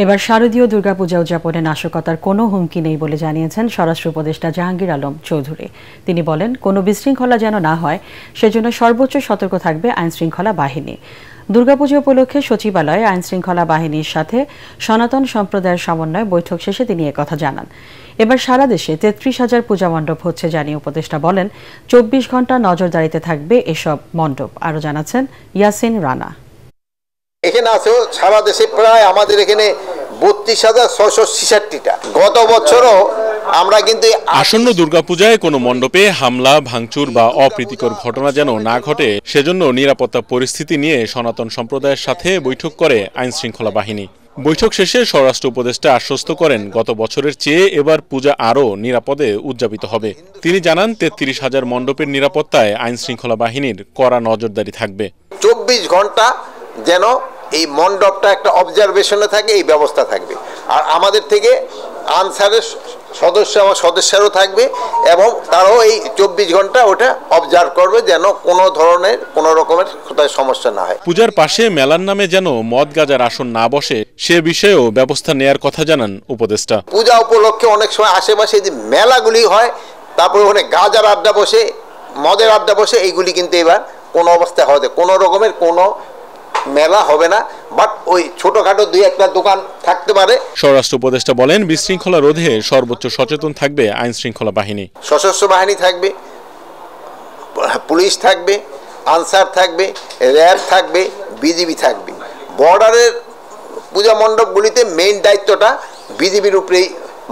এবার শারদীয় দুর্গাপূজা উদযাপনে নাশকতার কোনো হুমকি নেই বলে জানিয়েছেন স্বরাষ্ট্র উপদেষ্টা জাহাঙ্গীর আলম চৌধুরী। তিনি বলেন, কোনো বিশৃঙ্খলা যেন না হয় সেজন্য সর্বোচ্চ সতর্ক থাকবে আইনশৃঙ্খলা বাহিনী। দুর্গাপূজা উপলক্ষে সচিবালয়ে আইনশৃঙ্খলা বাহিনীর সাথে সনাতন সম্প্রদায়ের সমন্বয়ে বৈঠক শেষে তিনি একথা জানান। এবার সারা দেশে ৩৩,০০০ পূজা মণ্ডপ হচ্ছে জানিয়ে উপদেষ্টা বলেন, ২৪ ঘন্টা নজরদারিতে থাকবে এসব মণ্ডপ। আরও জানাচ্ছেন ইয়াসিন রানা। এখানে আছে সারা দেশে প্রায় আমাদের এখানে ৩২,৬৬৬টা। গত বছরও আমরা কিন্তু আসন্ন দুর্গাপূজায় কোনো মণ্ডপে হামলা, ভাঙচুর বা অপ্রীতিকর ঘটনা যেন না ঘটে সেজন্য নিরাপত্তা পরিস্থিতি নিয়ে সনাতন সম্প্রদায়ের সাথে বৈঠক করে আইনশৃঙ্খলা বাহিনী। বৈঠক শেষে স্বরাষ্ট্র উপদেষ্টা আশ্বস্ত করেন, গত বছরের চেয়ে এবার পূজা আরও নিরাপদে উদযাপিত হবে। তিনি জানান, ৩৩,০০০ মণ্ডপের নিরাপত্তায় আইনশৃঙ্খলা বাহিনীর কড়া নজরদারি থাকবে। ২৪ ঘন্টা যেন এই মণ্ডপটা একটা অবজারভেশনে থাকে, এই ব্যবস্থা থাকবে। আর আমাদের থেকে আনসারের সদস্য আমার সদস্যরাও থাকবে এবং তারাও এই ২৪ ঘন্টা ওটা অবজার্ভ করবে যেন কোনো রকমের সমস্যা না হয়। পূজার পাশে মেলার নামে যেন মদ গাঁজার আসন না বসে সে বিষয়েও ব্যবস্থা নেয়ার কথা জানান উপদেষ্টা। পূজা উপলক্ষে অনেক সময় আশেপাশে যে মেলাগুলি হয়, তারপরে ওখানে গাঁজার আড্ডা বসে, মদের আড্ডা বসে, এইগুলি কিন্তু এবার কোনো অবস্থায় হবে, কোনো রকমের কোনো মেলা হবে না, বাট ওই ছোটখাটো ২-১টা দোকান থাকতে পারে। স্বরাষ্ট্র উপদেষ্টা বলেন, বিশৃঙ্খলা রোধে সর্বোচ্চ সচেতন থাকবে আইনশৃঙ্খলা বাহিনী। সশস্ত্র বাহিনী থাকবে, পুলিশ থাকবে, আনসার থাকবে, র্যাব থাকবে, বিজিবি থাকবে। বর্ডারের পূজা মণ্ডপগুলিতে মেইন দায়িত্বটা বিজিবির উপরেই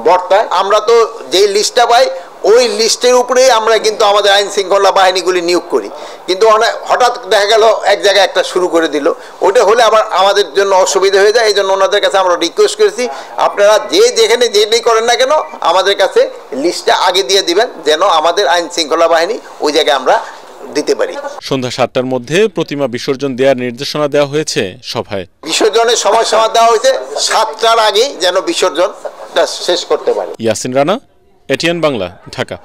বর্তায়। আমরা তো যেই লিস্টটা পাই ওই লিস্টের উপরেই আমরা কিন্তু আমাদের আইন শৃঙ্খলা বাহিনীগুলি নিয়োগ করি, কিন্তু হঠাৎ দেখা গেল এক জায়গায় একটা শুরু করে দিল, ওটা হলে আবার আমাদের জন্য অসুবিধা হয়ে যায়। এই জন্য ওনাদের কাছে আমরা রিকোয়েস্ট করেছি, আপনারা যেখানে যেটাই করেন না কেন আমাদের কাছে লিস্টটা আগে দিয়ে দিবেন, যেন আমাদের আইন শৃঙ্খলা বাহিনী ওই জায়গায় আমরা দিতে পারি। সন্ধ্যা ৭টার মধ্যে প্রতিমা বিসর্জন দেওয়ার নির্দেশনা দেওয়া হয়েছে সভায়। বিসর্জনের সময়সীমা দেওয়া হয়েছে ৭টার আগেই যেন বিসর্জনটা শেষ করতে পারে। ইয়াসিন রানা, এটিএন বাংলা, ঢাকা।